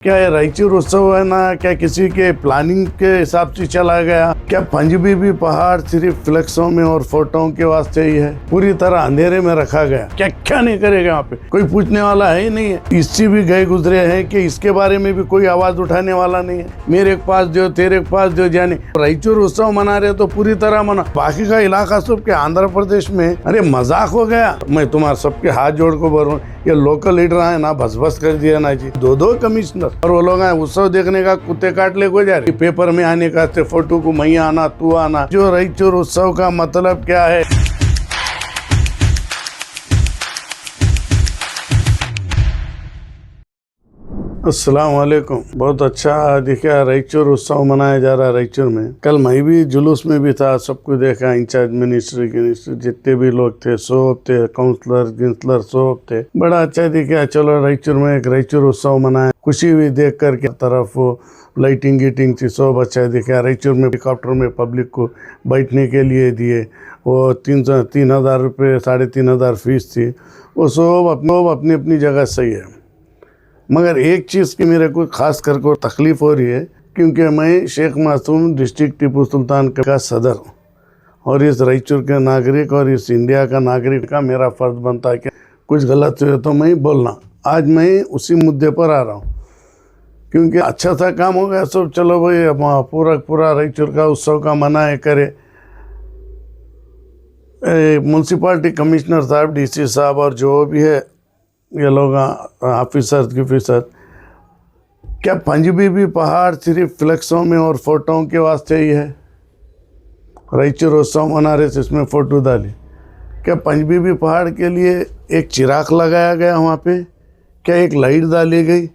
क्या ये रायचूर उत्सव है ना, क्या किसी के प्लानिंग के हिसाब से चला गया? क्या पंजबीबी पहाड़ सिर्फ फ्लेक्सों में और फोटों के वास्ते ही है? पूरी तरह अंधेरे में रखा गया। क्या क्या नहीं करेगा यहाँ पे, कोई पूछने वाला है ही नहीं है। इससे भी गए गुजरे हैं कि इसके बारे में भी कोई आवाज उठाने वाला नहीं है। मेरे पास जो तेरे पास जो जाने, रायचूर उत्सव मना रहे तो पूरी तरह मना। बाकी का इलाका सब के आंध्र प्रदेश में अरे मजाक हो गया। मैं तुम्हारे सबके हाथ जोड़ को बोलूं, ये लोकल लीडर है ना, बस बस कर दिया ना जी। दो कमिश्नर और वो लोग उत्सव देखने का कुत्ते काट ले को जा रहे। पेपर में आने का फोटो को मैया आना तू आना। जो रायचूर उत्सव का मतलब क्या है? अस्सलाम वालेकुम। बहुत अच्छा दिखा, रायचूर उत्सव मनाया जा रहा है रायचूर में। कल मैं भी जुलूस में भी था, सबको देखा। इंचार्ज मिनिस्टर जितने भी लोग थे सब थे, काउंसलर सब थे। बड़ा अच्छा दिखा। चलो रायचूर में एक रायचूर उत्सव मनाया, खुशी हुई देख कर के। तरफ लाइटिंग गिटिंग थी, सब अच्छा दिखा। रायचूर में हेलीकॉप्टर में पब्लिक को बैठने के लिए दिए। वो 3,000 रुपये 3,500 फीस थी। वो सब अपनी अपनी जगह सही है। मगर एक चीज़ की मेरे को खास करके तकलीफ़ हो रही है, क्योंकि मैं शेख मासूम डिस्ट्रिक्ट टीपू सुल्तान का सदर हूँ और इस रायचूर के नागरिक और इस इंडिया का नागरिक का मेरा फ़र्ज बनता है कि कुछ गलत हुए तो मैं बोलना। आज मैं उसी मुद्दे पर आ रहा हूँ, क्योंकि अच्छा सा काम हो गया सब। चलो भाई पूरा रायचूर का उत्सव का मनाए करे। म्यूनसिपाल्टी कमिश्नर साहब, DC साहब और जो भी है ये लोग ऑफिसर, क्या पंजबीबी पहाड़ सिर्फ फ्लेक्सों में और फोटों के वास्ते ही है? रायचूर उत्सव मना रहे थे, इसमें फ़ोटो डाली। क्या पंजबीबी पहाड़ के लिए एक चिराग लगाया गया वहाँ पे? क्या एक लाइट डाली गई?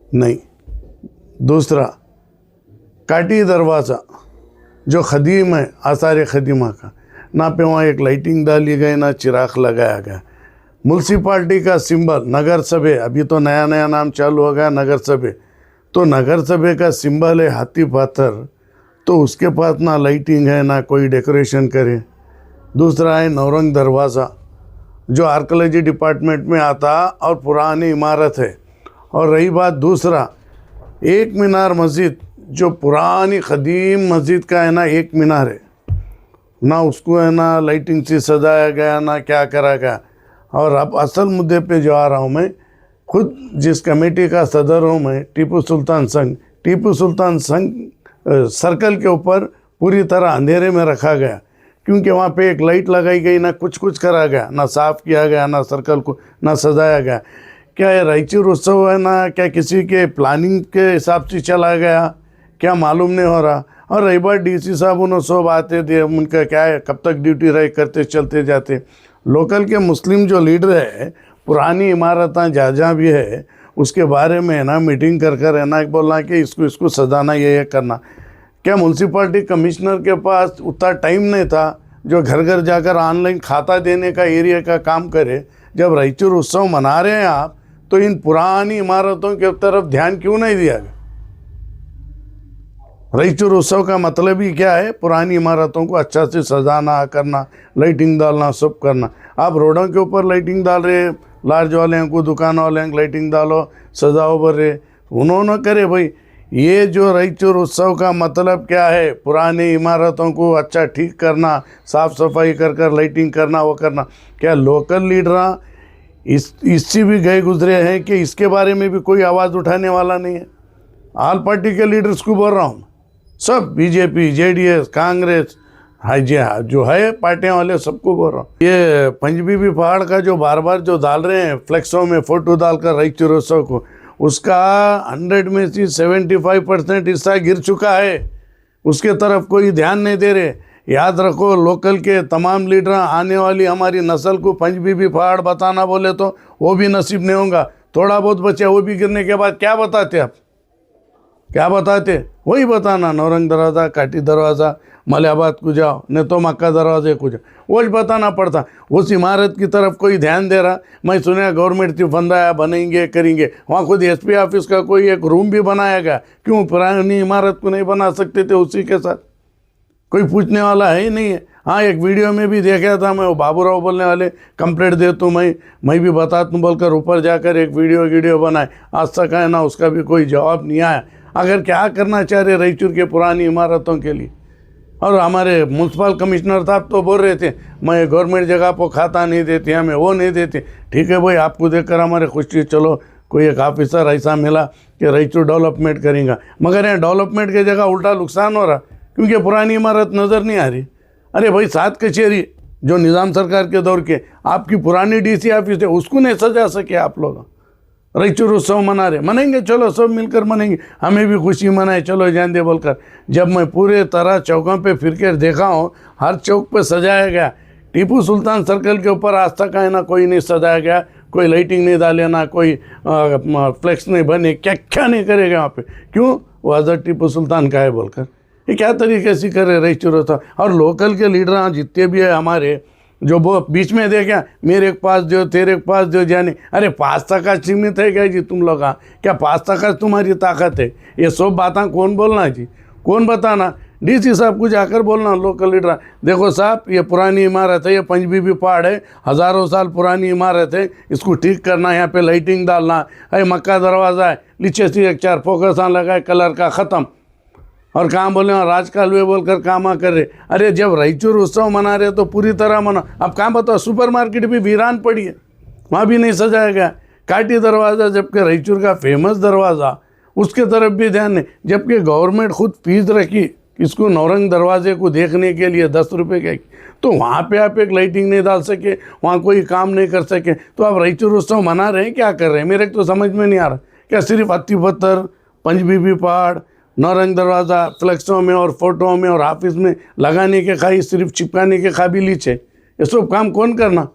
नहीं। दूसरा, काटी दरवाज़ा जो खदीम है, आसार खदीमा का, ना पे वहाँ एक लाइटिंग डाली गई ना चिराग लगाया गया। म्यूनसिपाल्टी का सिंबल नगर सभे, अभी तो नया नाम चालू हो गया नगर सभे, तो नगर सभे का सिंबल है हाथी पाथर, तो उसके पास ना लाइटिंग है ना कोई डेकोरेशन करे। दूसरा है नौरंग दरवाज़ा जो आर्कियोलॉजी डिपार्टमेंट में आता और पुरानी इमारत है। और रही बात दूसरा, एक मीनार मस्जिद जो पुरानी खदीम मस्जिद का है ना, एक मीनार है ना, उसको है ना लाइटिंग से सजाया गया ना क्या करा गया। और अब असल मुद्दे पे जो आ रहा हूँ, मैं खुद जिस कमेटी का सदर हूँ मैं, टीपू सुल्तान संघ सर्कल के ऊपर पूरी तरह अंधेरे में रखा गया, क्योंकि वहाँ पे एक लाइट लगाई गई ना कुछ करा गया, ना साफ़ किया गया, ना सर्कल को ना सजाया गया। क्या ये रायचूर उत्सव है ना, क्या किसी के प्लानिंग के हिसाब से चला गया? क्या मालूम नहीं हो रहा। और रही बात DC साहब, उन्होंने सब आते थे, उनका क्या है, कब तक ड्यूटी रहे करते चलते जाते। लोकल के मुस्लिम जो लीडर है, पुरानी इमारतें जहाँ भी है उसके बारे में है ना मीटिंग कर है ना बोलना कि इसको सजाना, ये करना। क्या म्यूनसिपाल्टी कमिश्नर के पास उतना टाइम नहीं था जो घर घर जाकर ऑनलाइन खाता देने का एरिया का काम करे? जब रायचूर उत्सव मना रहे हैं आप, तो इन पुरानी इमारतों की तरफ ध्यान क्यों नहीं दिया गया? रायचूर उत्सव का मतलब ही क्या है? पुरानी इमारतों को अच्छा से सजाना करना, लाइटिंग डालना, सब करना। आप रोडों के ऊपर लाइटिंग डाल रहे, लार्ज वाले को, दुकान वाले को लाइटिंग डालो, सजाओ भर रहे, उन्होंने करे भाई। ये जो रायचूर उत्सव का मतलब क्या है? पुरानी इमारतों को अच्छा ठीक करना, साफ़ सफाई कर लाइटिंग करना, वो करना। क्या लोकल लीडर इससे भी गए गुजरे हैं कि इसके बारे में भी कोई आवाज़ उठाने वाला नहीं है? ऑल पार्टी के लीडर्स को बोल रहा हूँ, सब BJP JDS कांग्रेस, हाँ जी हाँ, जो है पार्टियां वाले सबको बोल रहा हूँ। ये पंजबीबी पहाड़ का जो बार जो डाल रहे हैं फ्लेक्सों में फ़ोटो डालकर रायचूर उत्सव को, उसका 100 में से 75% हिस्सा गिर चुका है। उसके तरफ कोई ध्यान नहीं दे रहे। याद रखो, लोकल के तमाम लीडर आने वाली हमारी नस्ल को पंजबीबी पहाड़ बताना बोले तो वो भी नसीब नहीं होगा। थोड़ा बहुत बचा, वो भी गिरने के बाद क्या बताते आप? क्या बताते? वही बताना, नौरंग दरवाज़ा, काटी दरवाज़ा, मलियाबाद को जाओ, नहीं तो मक्का दरवाजे को जाओ, वो बताना पड़ता। उस इमारत की तरफ कोई ध्यान दे रहा? मैं सुना गवर्नमेंट की फंदा बनेंगे करेंगे, वहाँ खुद SP ऑफिस का कोई एक रूम भी बनाया गया। क्यों पुरानी इमारत को नहीं बना सकते थे उसी के साथ? कोई पूछने वाला है ही नहीं है। हाँ, एक वीडियो में भी देखा था मैं, वो बाबूराव बोलने वाले कंप्लेंट दे तो मैं भी बता दूँ बोलकर ऊपर जाकर एक वीडियो बनाए, आज तक है ना उसका भी कोई जवाब नहीं आया। अगर क्या करना चाह रहे रायचूर के पुरानी इमारतों के लिए। और हमारे म्यूनसिपल कमिश्नर साहब तो बोल रहे थे मैं गवर्नमेंट जगह पर खाता नहीं देती, हमें वो नहीं देती। ठीक है भाई, आपको देखकर हमारे खुशी, चलो कोई एक ऑफिसर ऐसा मिला कि रायचूर डेवलपमेंट करेंगे, मगर यहाँ डेवलपमेंट की जगह उल्टा नुकसान हो रहा, क्योंकि पुरानी इमारत नज़र नहीं आ रही। अरे भाई, 7 कचहरी जो निज़ाम सरकार के दौर के आपकी पुरानी डीसी ऑफिस है, उसको नहीं सजा सके आप लोग। रायचूर उत्सव मना रहे, मनाएंगे, चलो सब मिलकर मनाएंगे, हमें भी खुशी मनाए, चलो जान दे बोलकर। जब मैं पूरे तरह चौकों पे फिर कर देखा हूँ, हर चौक पे सजाया गया। टीपू सुल्तान सर्कल के ऊपर आज तक है ना कोई नहीं सजाया गया, कोई लाइटिंग नहीं डाले, ना कोई फ्लेक्स नहीं बने, क्या नहीं करेगा वहाँ पे। क्यों? वो हज़रत टीपू सुल्तान का है बोलकर। ये क्या तरीके से करे रायचूर उत्सव। और लोकल के लीडर जितने भी है हमारे, जो वो बीच में देखा मेरे पास दो तेरे पास दो जाने, अरे 5 टका सीमित है क्या जी तुम लोग? क्या 5 टका तुम्हारी ताकत है? ये सब बातें कौन बोलना जी, कौन बताना? डीसी साहब को जाकर बोलना, लोकल लीडर, देखो साहब ये पुरानी इमारत है, ये पंचबीबी पहाड़ है, हज़ारों साल पुरानी इमारत है, इसको ठीक करना, यहाँ पे लाइटिंग डालना है, मक्का दरवाज़ा है, नीचे से 1-4 फोकस लगाए, कलर का ख़त्म। और कहाँ बोले राजकाल वे बोलकर काम कर रहे। अरे जब रायचूर उत्सव मना रहे तो पूरी तरह मना। अब कहाँ बताओ, सुपर मार्केट भी वीरान पड़ी है, वहाँ भी नहीं सजाया गया। काटी दरवाज़ा, जबकि रायचूर का फेमस दरवाज़ा, उसके तरफ भी ध्यान नहीं, जबकि गवर्नमेंट खुद फीस रखी इसको नौरंग दरवाजे को देखने के लिए 10 रुपये के, तो वहाँ पे आप एक लाइटिंग नहीं डाल सके, वहाँ कोई काम नहीं कर सके, तो आप रायचूर उत्सव मना रहे हैं, क्या कर रहे हैं? मेरे तो समझ में नहीं आ रहा। क्या सिर्फ हत्ती पत्थर, पंचबीबी पहाड़, नौरंग दरवाज़ा फ्लेक्सों में और फोटो में और ऑफिस में लगाने के खाई, सिर्फ चिपकाने के काबिलियत है, ये सब काम कौन करना?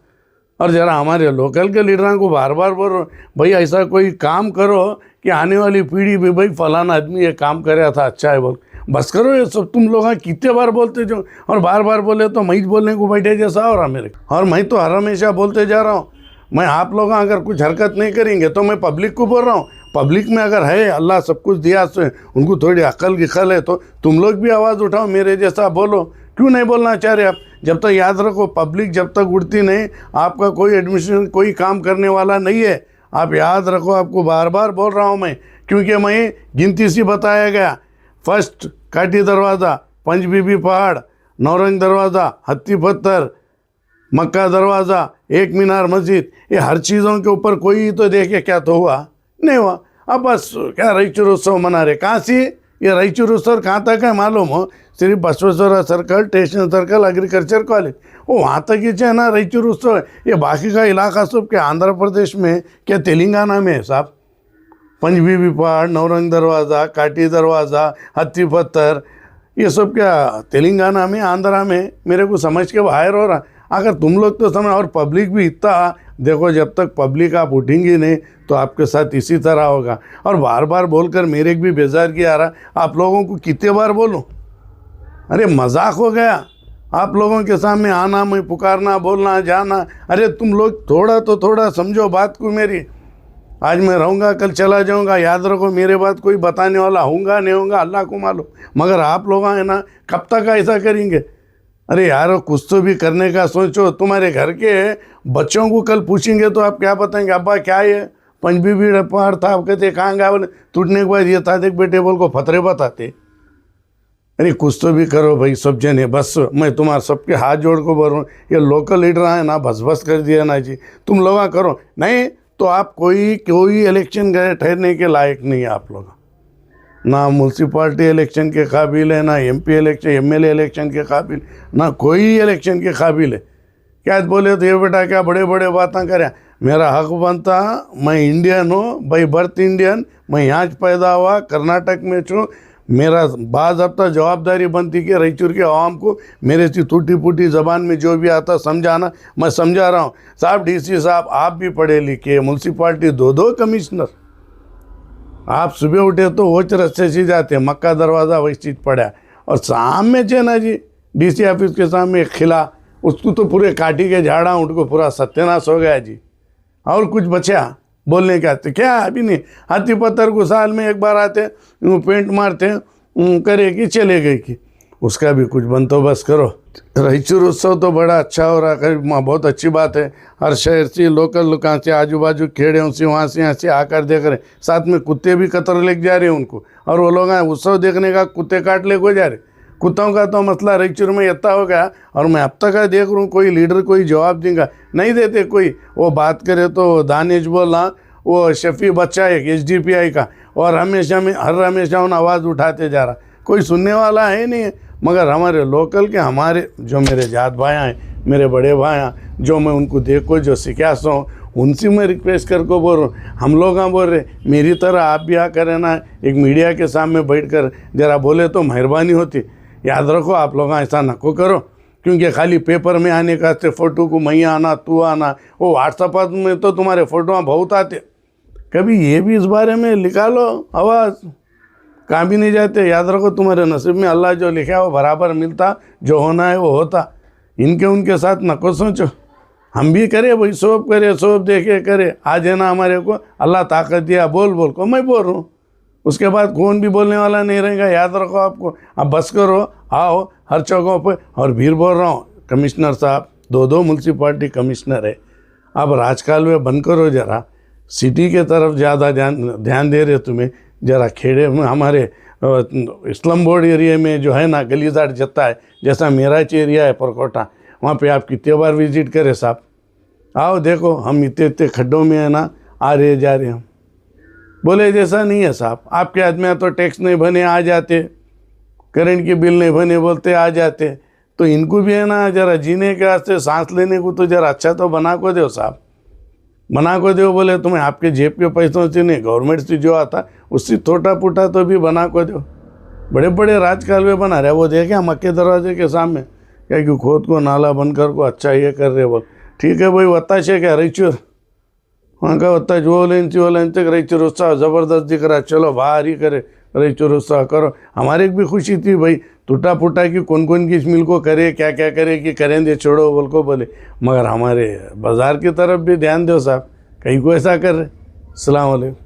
और ज़रा हमारे लोकल के लीडरों को बार बार बोल भाई ऐसा कोई काम करो कि आने वाली पीढ़ी भी भाई फलाना आदमी ये काम कराया था, अच्छा है बोल। बस करो ये सब, तुम लोग कितने बार बोलते जो, और बार बार बोले तो मैं बोलने को बैठे जैसा हो रहा मेरे। और मैं तो हर हमेशा बोलते जा रहा हूँ, मैं आप लोग अगर कुछ हरकत नहीं करेंगे तो मैं पब्लिक को बोल रहा हूँ, पब्लिक में अगर है अल्लाह सब कुछ दिया तो उनको थोड़ी अक्ल की खल है, तो तुम लोग भी आवाज़ उठाओ, मेरे जैसा बोलो। क्यों नहीं बोलना चाह रहे आप? जब तक याद रखो पब्लिक जब तक उठती नहीं, आपका कोई एडमिशन कोई काम करने वाला नहीं है। आप याद रखो, आपको बार बार बोल रहा हूँ मैं, क्योंकि मैं गिनती से बताया गया। फर्स्ट काटी दरवाज़ा, पंचबीबी पहाड़, नौरंग दरवाज़ा, हत्ती पत्थर, मक्का दरवाज़ा, एक मीनार मस्जिद, ये हर चीज़ों के ऊपर कोई तो देखे क्या तो हुआ? नहीं हुआ। अब बस क्या रायचूर उत्सव मना रहे? कहाँ से ये रायचूर उत्सव कहाँ तक है मालूम हो? सिर्फ Basaveshwara circle, station circle, agriculture college, वो वहाँ तक ही है ना रायचूर उत्सव है। ये बाकी का इलाका सब क्या आंध्र प्रदेश में, क्या तेलंगाना में है साहब? पंचबीबी पहाड़, नौरंग दरवाज़ा, काटी दरवाज़ा, हत्ती पत्थर, ये सब क्या तेलंगाना में, आंध्रा में? मेरे को समझ के बाहर हो रहा। अगर तुम लोग तो समझ, और पब्लिक भी इतना देखो, जब तक पब्लिक आप उठेंगी नहीं तो आपके साथ इसी तरह होगा। और बार बार बोलकर मेरे भी बेजार की आ रहा, आप लोगों को कितने बार बोलूं? अरे मजाक हो गया आप लोगों के सामने आना, मैं पुकारना, बोलना, जाना। अरे तुम लोग थोड़ा समझो बात को मेरी। आज मैं रहूँगा, कल चला जाऊँगा, याद रखो मेरे बात कोई बताने वाला होगा नहीं होगा अल्लाह को मालूम, मगर आप लोग है ना कब तक ऐसा करेंगे? अरे यार कुछ तो भी करने का सोचो। तुम्हारे घर के बच्चों को कल पूछेंगे तो आप क्या बताएंगे? अब्बा क्या ये पंचबीबी पहाड़ था, आप कहते कहाँ गया? बोले टूटने के बाद ये था, देख बेटे बोल को फतरे बताते। अरे कुछ तो भी करो भाई सब जने। बस मैं तुम्हारे सबके हाथ जोड़ को बोल रहा हूँ, ये लोकल लीडर है ना बस कर दिया ना जी, तुम लोग करो नहीं तो आप कोई इलेक्शन ठहरने के लायक नहीं है आप लोग। ना म्यूनसिपाल्टी इलेक्शन के काबिल है, ना MP इलेक्शन MLA इलेक्शन के काबिल, ना कोई इलेक्शन के काबिल है। क्या बोले तो ये बेटा क्या बड़े बड़े बातें करें? मेरा हक बनता, मैं इंडियन हूँ बाई बर्थ इंडियन, मैं यहाँ पैदा हुआ, कर्नाटक में छूँ। मेरा बाज़ हफ्ता जवाबदारी बनती कि रायचूर के आवाम को मेरे से टूटी फूटी ज़बान में जो भी आता समझाना, मैं समझा रहा हूँ। साहब DC साहब आप भी पढ़े लिखे, म्यूनसिपाल्टी 2 कमिश्नर, आप सुबह उठे तो वो रस्ते से जाते, मक्का दरवाज़ा वही चीज़ पड़ा। और सामने जो ना जी DC ऑफिस के सामने एक खिला, उसको तो पूरे काटी के झाड़ा उठ को पूरा सत्यानाश हो गया जी। और कुछ बचा बोलने का? तो क्या अभी नहीं, हाथी पत्थर को साल में एक बार आते, पेंट मारते, करे कि चले गए कि। उसका भी कुछ बंदोबस्त करो। रायचूर उत्सव तो बड़ा अच्छा हो रहा है, बहुत अच्छी बात है। हर शहर से, लोकल दुकान से, आजू बाजू खेड़े से, वहाँ से यहाँ से आकर देख रहे, साथ में कुत्ते भी कतर लेके जा रहे हैं उनको, और वो लोग उत्सव देखने का कुत्ते काट ले को जा रहे। कुत्तों का तो मसला रायचूर में इतना हो गया, और मैं अब तक देख रहा हूँ कोई लीडर कोई जवाब देगा नहीं देते। कोई वो बात करे तो दानिश बोला, वो शफी बच्चा एक SDPI का, और हमेशा उन आवाज़ उठाते जा रहा, कोई सुनने वाला है नहीं है। मगर हमारे लोकल के, हमारे जो मेरे जात भाई हैं, मेरे बड़े भाई हैं, जो मैं उनको देखो जो सिखाता हूँ, उनसे मैं रिक्वेस्ट करके बोल रहा हूँ। हम लोग बोल रहे मेरी तरह आप भी आ करें ना, एक मीडिया के सामने बैठ कर ज़रा बोले तो मेहरबानी होती। याद रखो आप लोग ऐसा नको करो, क्योंकि खाली पेपर में आने का से फ़ोटो को मैं आना तू आना, वो व्हाट्सएप में तो तुम्हारे फ़ोटो बहुत आते। कभी ये भी इस बारे में लिखा लो आवाज़, कहाँ भी नहीं जाते। याद रखो तुम्हारे नसीब में अल्लाह जो लिखा है वो बराबर मिलता, जो होना है वो होता। इनके उनके साथ नको सोचो, हम भी करें वही, सोब करे, सोब देखे करे। आज है ना हमारे को अल्लाह ताकत दिया, बोल बोल को मैं बोल रहा हूँ, उसके बाद कौन भी बोलने वाला नहीं रहेगा। याद रखो आपको, अब बस करो, आओ हर जगहों पर। और फिर बोल रहा हूँ, कमिश्नर साहब 2 म्यूनसिपालिटी कमिश्नर है, अब राजकाल में बंद करो जरा, सिटी के तरफ ज़्यादा ध्यान दे रहे तुम्हें। ज़रा खेड़े में, हमारे इस्लाम बोर्ड एरिया में जो है ना गलीदार जत्ता है, जैसा मेराच एरिया है परकोटा, वहाँ पे आप कितने बार विजिट करें साहब। आओ देखो, हम इतने खड्डों में है ना आ रहे जा रहे हम। बोले जैसा नहीं है साहब, आपके आदमी तो टैक्स नहीं बने आ जाते, करंट के बिल नहीं बने बोलते आ जाते, तो इनको भी है ना जरा जीने के वास्ते, सांस लेने को तो जरा अच्छा तो बना को दो साहब, बना को दो। बोले तुम्हें आपके जेब के पैसों से नहीं, गवर्नमेंट से जो आता उससे छोटा पुटा तो भी बना को दो। बड़े बड़े राजकाल में बना रहे, वो देखे मक्के दरवाजे के सामने, क्या कि खोद को नाला बनकर को अच्छा ये कर रहे। बोल ठीक है भाई, बताशे क्या रायचूर, वहाँ का होता है जो लेन तक रायचूर उत्साह ज़बरदस्त दिख रहा है, चलो बाहर ही करे रायचूर उत्साह करो। हमारे भी खुशी थी भाई, टूटा फूटा की कौन किस मिल को करे, क्या क्या करे कि करेंगे छोड़ो बोल को बोले। मगर हमारे बाज़ार की तरफ भी ध्यान दो साहब, कहीं को ऐसा कर रहे। अस्सलाम वालेकुम।